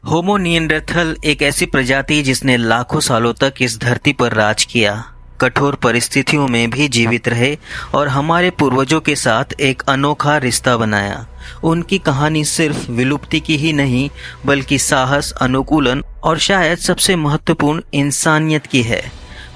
होमो Neanderthal एक ऐसी प्रजाति जिसने लाखों सालों तक इस धरती पर राज किया, कठोर परिस्थितियों में भी जीवित रहे और हमारे पूर्वजों के साथ एक अनोखा रिश्ता बनाया। उनकी कहानी सिर्फ विलुप्ति की ही नहीं, बल्कि साहस, अनुकूलन और शायद सबसे महत्वपूर्ण इंसानियत की है।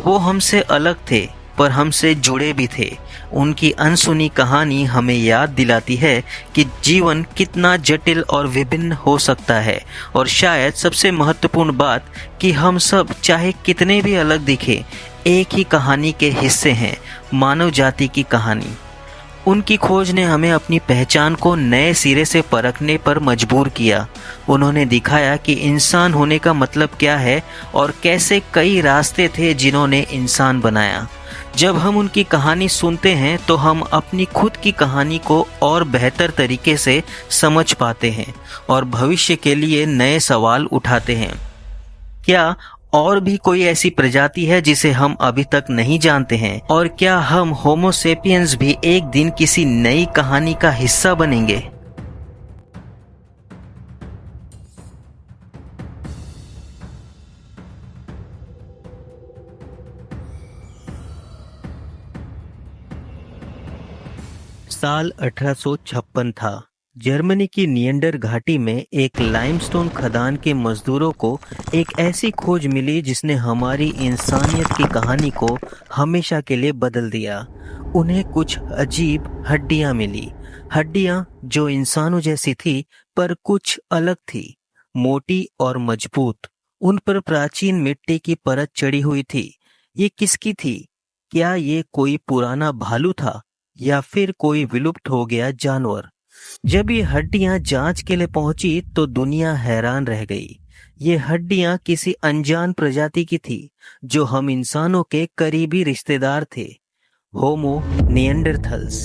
वो हमसे अलग थे, पर हमसे जुड़े भी थे। उनकी अनसुनी कहानी हमें याद दिलाती है कि जीवन कितना जटिल और विभिन्न हो सकता है, और शायद सबसे महत्वपूर्ण बात कि हम सब चाहे कितने भी अलग दिखे, एक ही कहानी के हिस्से हैं, मानव जाति की कहानी। उनकी खोज ने हमें अपनी पहचान को नए सिरे से परखने पर मजबूर किया। उन्होंने दिखाया कि इंसान होने का मतलब क्या है और कैसे कई रास्ते थे जिन्होंने इंसान बनाया। जब हम उनकी कहानी सुनते हैं तो हम अपनी खुद की कहानी को और बेहतर तरीके से समझ पाते हैं और भविष्य के लिए नए सवाल उठाते हैं। क्या और भी कोई ऐसी प्रजाति है जिसे हम अभी तक नहीं जानते हैं? और क्या हम होमो सेपियंस भी एक दिन किसी नई कहानी का हिस्सा बनेंगे? साल 1856 था। जर्मनी की नियंडर घाटी में एक लाइमस्टोन खदान के मजदूरों को एक ऐसी खोज मिली जिसने हमारी इंसानियत की कहानी को हमेशा के लिए बदल दिया। उन्हें कुछ अजीब हड्डियां मिली, हड्डियां जो इंसानों जैसी थी पर कुछ अलग थी, मोटी और मजबूत। उन पर प्राचीन मिट्टी की परत चढ़ी हुई थी। ये किसकी थी? क्या ये कोई पुराना भालू था या फिर कोई विलुप्त हो गया जानवर? जब ये हड्डियां जांच के लिए पहुंची तो दुनिया हैरान रह गई। ये हड्डियां किसी अनजान प्रजाति की थी जो हम इंसानों के करीबी रिश्तेदार थे, होमो निएंडरथल्स।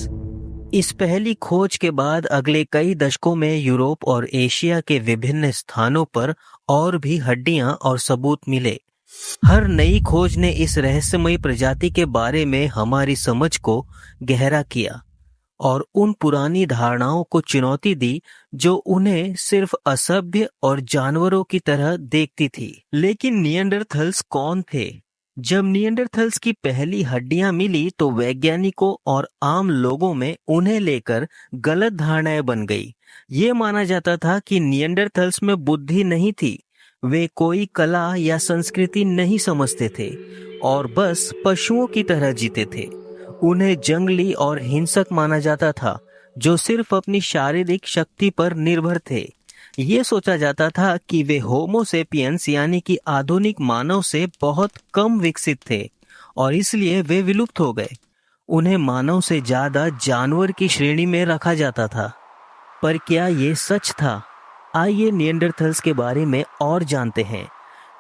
इस पहली खोज के बाद अगले कई दशकों में यूरोप और एशिया के विभिन्न स्थानों पर और भी हड्डियां और सबूत मिले। हर नई खोज ने इस रहस्यमयी प्रजाति के बारे में हमारी समझ को गहरा किया और उन पुरानी धारणाओं को चुनौती दी जो उन्हें सिर्फ असभ्य और जानवरों की तरह देखती थी। लेकिन निएंडरथल्स कौन थे? जब निएंडरथल्स की पहली हड्डियां मिली तो वैज्ञानिकों और आम लोगों में उन्हें लेकर गलत धारणाएं बन गई। ये माना जाता था कि निएंडरथल्स में बुद्धि नहीं थी, वे कोई कला या संस्कृति नहीं समझते थे और बस पशुओं की तरह जीते थे। उन्हें जंगली और हिंसक माना जाता था, जो सिर्फ अपनी शारीरिक शक्ति पर निर्भर थे। ये सोचा जाता था कि वे होमो सेपियंस यानी कि आधुनिक मानव से बहुत कम विकसित थे और इसलिए वे विलुप्त हो गए। उन्हें मानव से ज्यादा जानवर की श्रेणी में रखा जाता था। पर क्या ये सच था? आइए निएंडरथल्स के बारे में और जानते हैं।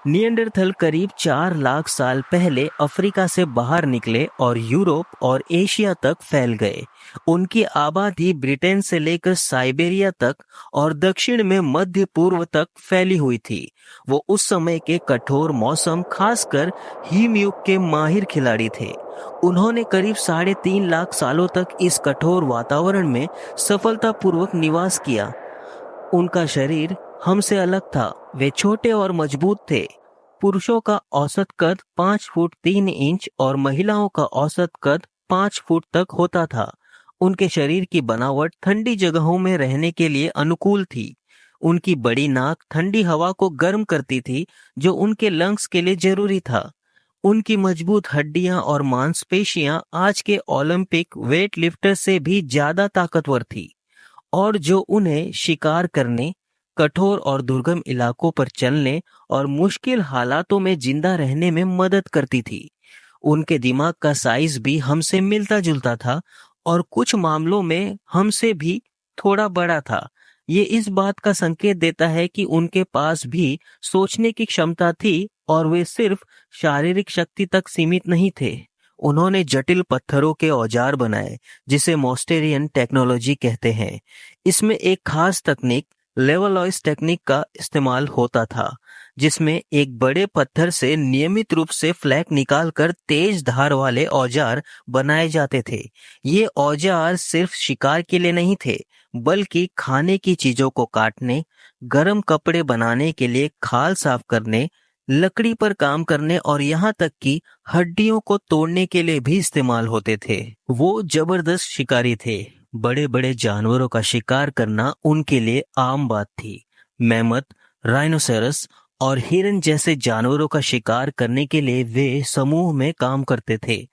निएंडरथल करीब 4 लाख साल पहले अफ्रीका से बाहर निकले और यूरोप और एशिया तक फैल गए। उनकी आबादी ब्रिटेन से लेकर साइबेरिया तक और दक्षिण में मध्य पूर्व तक फैली हुई थी। वो उस समय के कठोर मौसम, खासकर हिमयुग के माहिर खिलाड़ी थे। उन्होंने करीब 3.5 लाख सालों तक इस कठोर वातावरण में सफलतापूर्वक निवास किया। उनका शरीर हमसे अलग था। वे छोटे और मजबूत थे। पुरुषों का औसत कद 5 फुट 3 इंच और महिलाओं का औसत कद 5 फुट तक होता था। उनके शरीर की बनावट ठंडी जगहों में रहने के लिए अनुकूल थी। उनकी बड़ी नाक ठंडी हवा को गर्म करती थी, जो उनके लंग्स के लिए जरूरी था। उनकी मजबूत हड्डियां और मांसपेशियां आज के ओलंपिक वेट लिफ्टर से भी ज्यादा ताकतवर थी और जो उन्हें शिकार करने, कठोर और दुर्गम इलाकों पर चलने और मुश्किल हालातों में जिंदा रहने में मदद करती थी। उनके दिमाग का साइज भी हमसे मिलता जुलता था और कुछ मामलों में हमसे भी थोड़ा बड़ा था। ये इस बात का संकेत देता है कि उनके पास भी सोचने की क्षमता थी और वे सिर्फ शारीरिक शक्ति तक सीमित नहीं थे। उन्होंने जटिल पत्थरों के औजार बनाए, जिसे मोस्टेरियन टेक्नोलॉजी कहते हैं। इसमें एक खास तकनीक, लेवलॉइस टेक्निक का इस्तेमाल होता था, जिसमें एक बड़े पत्थर से नियमित रूप से फ्लैक निकालकर तेज धार वाले औजार बनाए जाते थे। ये औजार सिर्फ शिकार के लिए नहीं थे, बल्कि खाने की चीजों को काटने, गर्म कपड़े बनाने के लिए खाल साफ करने, लकड़ी पर काम करने और यहाँ तक कि हड्डियों को तोड़ने के लिए भी इस्तेमाल होते थे। वो जबरदस्त शिकारी थे। बड़े बड़े जानवरों का शिकार करना उनके लिए आम बात थी। मैमथ, राइनोसेरस और हिरन जैसे जानवरों का शिकार करने के लिए वे समूह में काम करते थे,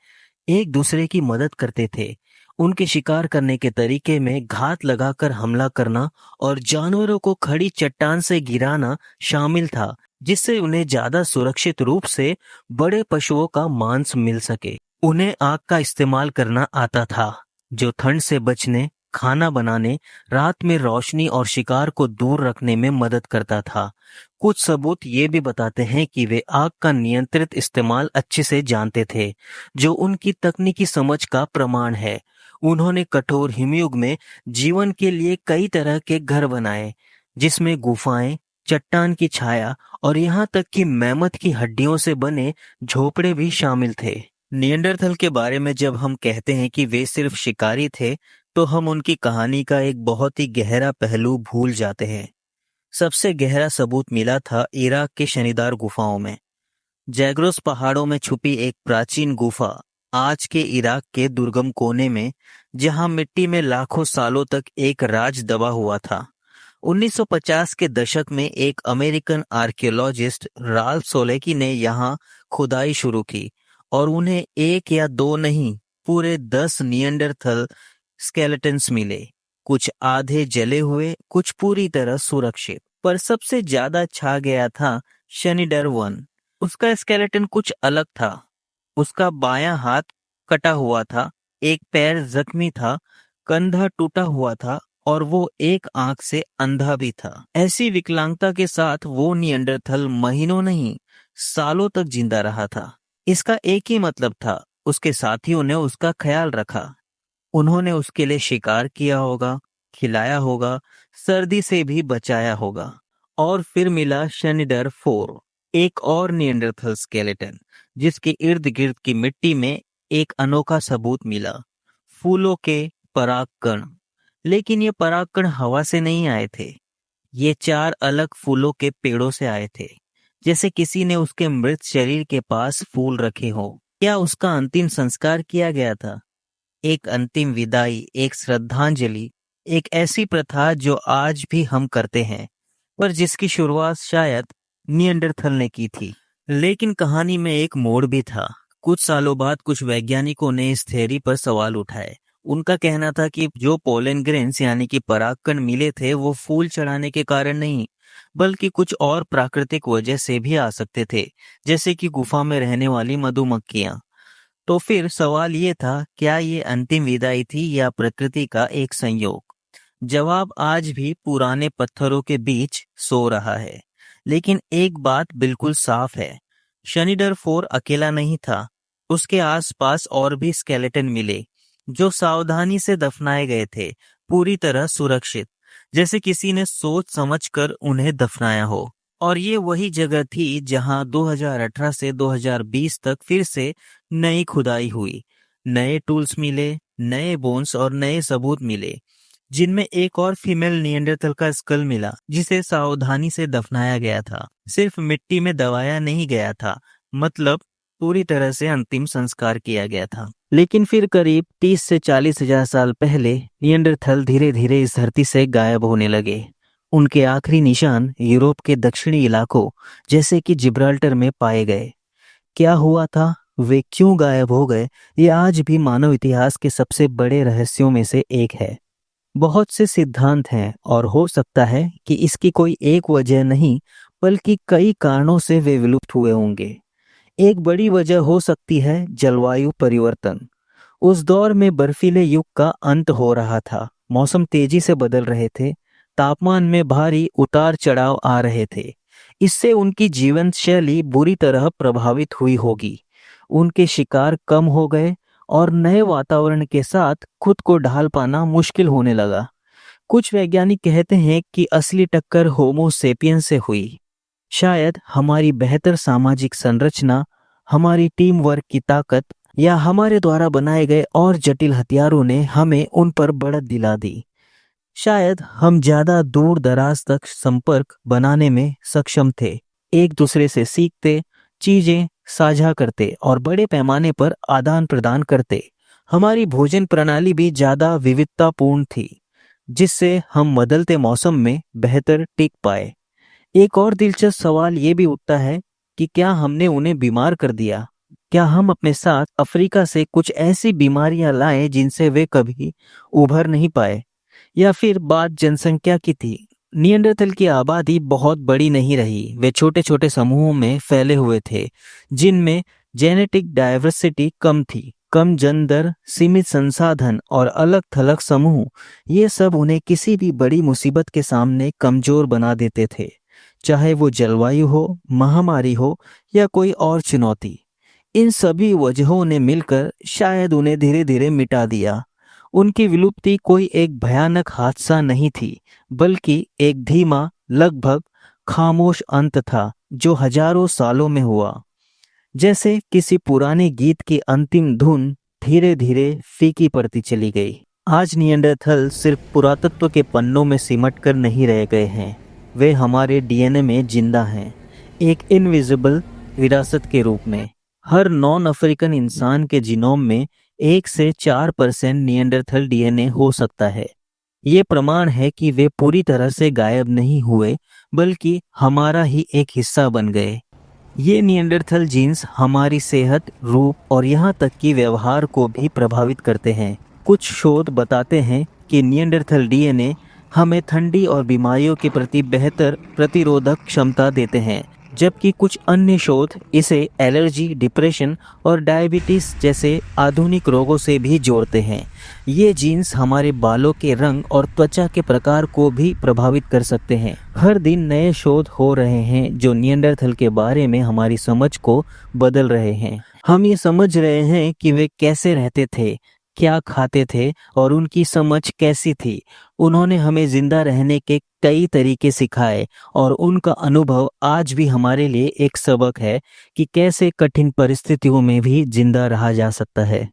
एक दूसरे की मदद करते थे। उनके शिकार करने के तरीके में घात लगाकर हमला करना और जानवरों को खड़ी चट्टान से गिराना शामिल था, जिससे उन्हें ज्यादा सुरक्षित रूप से बड़े पशुओं का मांस मिल सके। उन्हें आग का इस्तेमाल करना आता था, जो ठंड से बचने, खाना बनाने, रात में रोशनी और शिकार को दूर रखने में मदद करता था। कुछ सबूत ये भी बताते हैं कि वे आग का नियंत्रित इस्तेमाल अच्छे से जानते थे, जो उनकी तकनीकी समझ का प्रमाण है। उन्होंने कठोर हिमयुग में जीवन के लिए कई तरह के घर बनाए, जिसमें गुफाएं, चट्टान की छाया और यहाँ तक कि मैमथ की हड्डियों से बने झोपड़े भी शामिल थे। निएंडरथल के बारे में जब हम कहते हैं कि वे सिर्फ शिकारी थे, तो हम उनकी कहानी का एक बहुत ही गहरा पहलू भूल जाते हैं। सबसे गहरा सबूत मिला था इराक के शनिदार गुफाओं में। जैग्रोस पहाड़ों में छुपी एक प्राचीन गुफा, आज के इराक के दुर्गम कोने में, जहां मिट्टी में लाखों सालों तक एक राज दबा हुआ था। 1950 के दशक में एक अमेरिकन आर्कियोलॉजिस्ट राल्फ सोलेकी ने यहां खुदाई शुरू की और उन्हें एक या दो नहीं, पूरे 10 निएंडरथल स्केलेटन्स मिले। कुछ आधे जले हुए, कुछ पूरी तरह सुरक्षित। पर सबसे ज्यादा छा गया था शनिडर 1। उसका स्केलेटन कुछ अलग था। उसका बायां हाथ कटा हुआ था, एक पैर जख्मी था, कंधा टूटा हुआ था और वो एक आंख से अंधा भी था। ऐसी विकलांगता के साथ वो निएंडरथल महीनों नहीं, सालों तक जिंदा रहा था। इसका एक ही मतलब था, उसके साथियों ने उसका ख्याल रखा। उन्होंने उसके लिए शिकार किया होगा, खिलाया होगा, सर्दी से भी बचाया होगा। और फिर मिला शनिडर 4, एक और निएंडरथल स्केलेटन, जिसके इर्द गिर्द की मिट्टी में एक अनोखा सबूत मिला, फूलों के परागकण। लेकिन ये परागकण हवा से नहीं आए थे। ये 4 अलग फूलों के पेड़ों से आए थे, जैसे किसी ने उसके मृत शरीर के पास फूल रखे हो। क्या उसका अंतिम संस्कार किया गया था? एक अंतिम विदाई, एक श्रद्धांजलि, एक ऐसी प्रथा जो आज भी हम करते हैं, पर जिसकी शुरुआत शायद निएंडरथल ने की थी। लेकिन कहानी में एक मोड़ भी था। कुछ सालों बाद कुछ वैज्ञानिकों ने इस थ्योरी पर सवाल उठाए। उनका कहना था कि जो पोलन ग्रेन्स यानी कि परागकण मिले थे, वो फूल चढ़ाने के कारण नहीं, बल्कि कुछ और प्राकृतिक वजह से भी आ सकते थे, जैसे कि गुफा में रहने वाली मधुमक्खियां। तो फिर सवाल ये था, क्या ये अंतिम विदाई थी या प्रकृति का एक संयोग? जवाब आज भी पुराने पत्थरों के बीच सो रहा है। लेकिन एक बात बिल्कुल साफ है, शनिडर 4 अकेला नहीं था। उसके आसपास और भी स्केलेटन मिले, जो सावधानी से दफनाए गए थे, पूरी तरह सुरक्षित, जैसे किसी ने सोच समझकर उन्हें दफनाया हो। और ये वही जगह थी जहां 2018 से 2020 तक फिर से नई खुदाई हुई। नए टूल्स मिले, नए बोन्स और नए सबूत मिले, जिनमें एक और फीमेल निएंडरथल का स्कल मिला, जिसे सावधानी से दफनाया गया था। सिर्फ मिट्टी में दबाया नहीं गया था, मतलब पूरी तरह से अंतिम संस्कार किया गया था। लेकिन फिर करीब 30 से 40 हजार साल पहले निएंडरथल धीरे धीरे इस धरती से गायब होने लगे। उनके आखिरी निशान यूरोप के दक्षिणी इलाकों, जैसे कि जिब्राल्टर में पाए गए। क्या हुआ था, वे क्यों गायब हो गए, ये आज भी मानव इतिहास के सबसे बड़े रहस्यों में से एक है। बहुत से सिद्धांत हैं और हो सकता है कि इसकी कोई एक वजह नहीं, बल्कि कई कारणों से वे विलुप्त हुए होंगे। एक बड़ी वजह हो सकती है जलवायु परिवर्तन। उस दौर में बर्फीले युग का अंत हो रहा था, मौसम तेजी से बदल रहे थे, तापमान में भारी उतार चढ़ाव आ रहे थे। इससे उनकी जीवन शैली बुरी तरह प्रभावित हुई होगी। उनके शिकार कम हो गए और नए वातावरण के साथ खुद को ढाल पाना मुश्किल होने लगा। कुछ वैज्ञानिक कहते हैं कि असली टक्कर होमो सेपियंस से हुई। शायद हमारी बेहतर सामाजिक संरचना, हमारी टीम वर्क की ताकत या हमारे द्वारा बनाए गए और जटिल हथियारों ने हमें उन पर बढ़त दिला दी। शायद हम ज्यादा दूर दराज तक संपर्क बनाने में सक्षम थे, एक दूसरे से सीखते, चीजें साझा करते और बड़े पैमाने पर आदान प्रदान करते। हमारी भोजन प्रणाली भी ज्यादा विविधतापूर्ण थी, जिससे हम बदलते मौसम में बेहतर टिक पाए। एक और दिलचस्प सवाल ये भी उठता है कि क्या हमने उन्हें बीमार कर दिया? क्या हम अपने साथ अफ्रीका से कुछ ऐसी बीमारियां लाए जिनसे वे कभी उभर नहीं पाए? या फिर बात जनसंख्या की थी? नियंडरथल की आबादी बहुत बड़ी नहीं रही। वे छोटे छोटे समूहों में फैले हुए थे, जिनमें जेनेटिक डाइवर्सिटी कम थी। कम जनदर, सीमित संसाधन और अलग थलग समूह, ये सब उन्हें किसी भी बड़ी मुसीबत के सामने कमजोर बना देते थे, चाहे वो जलवायु हो, महामारी हो या कोई और चुनौती। इन सभी वजहों ने मिलकर शायद उन्हें धीरे धीरे मिटा दिया। उनकी विलुप्ति कोई एक भयानक हादसा नहीं थी, बल्कि एक धीमा, लगभग खामोश अंत था जो हजारों सालों में हुआ। जैसे किसी पुराने गीत की अंतिम धुन धीरे धीरे फीकी पड़ती चली गई। आज निएंडरथल सिर्फ पुरातत्व के पन्नों में सिमट कर नहीं रह गए हैं, वे हमारे डीएनए में जिंदा हैं, एक इनविजिबल विरासत के रूप में। हर नॉन अफ्रीकन इंसान के जीनोम में 1 से 4% निएंडरथल डीएनए हो सकता है। ये प्रमाण है कि वे पूरी तरह से गायब नहीं हुए, बल्कि हमारा ही एक हिस्सा बन गए। ये निएंडरथल जीन्स हमारी सेहत, रूप और यहाँ तक कि व्यवहार को भी प्रभावित करते हैं। कुछ शोध बताते हैं कि निएंडरथल डीएनए हमें ठंडी और बीमारियों के प्रति बेहतर प्रतिरोधक क्षमता देते हैं, जबकि कुछ अन्य शोध इसे एलर्जी, डिप्रेशन और डायबिटीज जैसे आधुनिक रोगों से भी जोड़ते हैं। ये जीन्स हमारे बालों के रंग और त्वचा के प्रकार को भी प्रभावित कर सकते हैं। हर दिन नए शोध हो रहे हैं जो निएंडरथल के बारे में हमारी समझ को बदल रहे हैं। हम ये समझ रहे हैं कि वे कैसे रहते थे, क्या खाते थे और उनकी समझ कैसी थी। उन्होंने हमें जिंदा रहने के कई तरीके सिखाए और उनका अनुभव आज भी हमारे लिए एक सबक है कि कैसे कठिन परिस्थितियों में भी जिंदा रहा जा सकता है।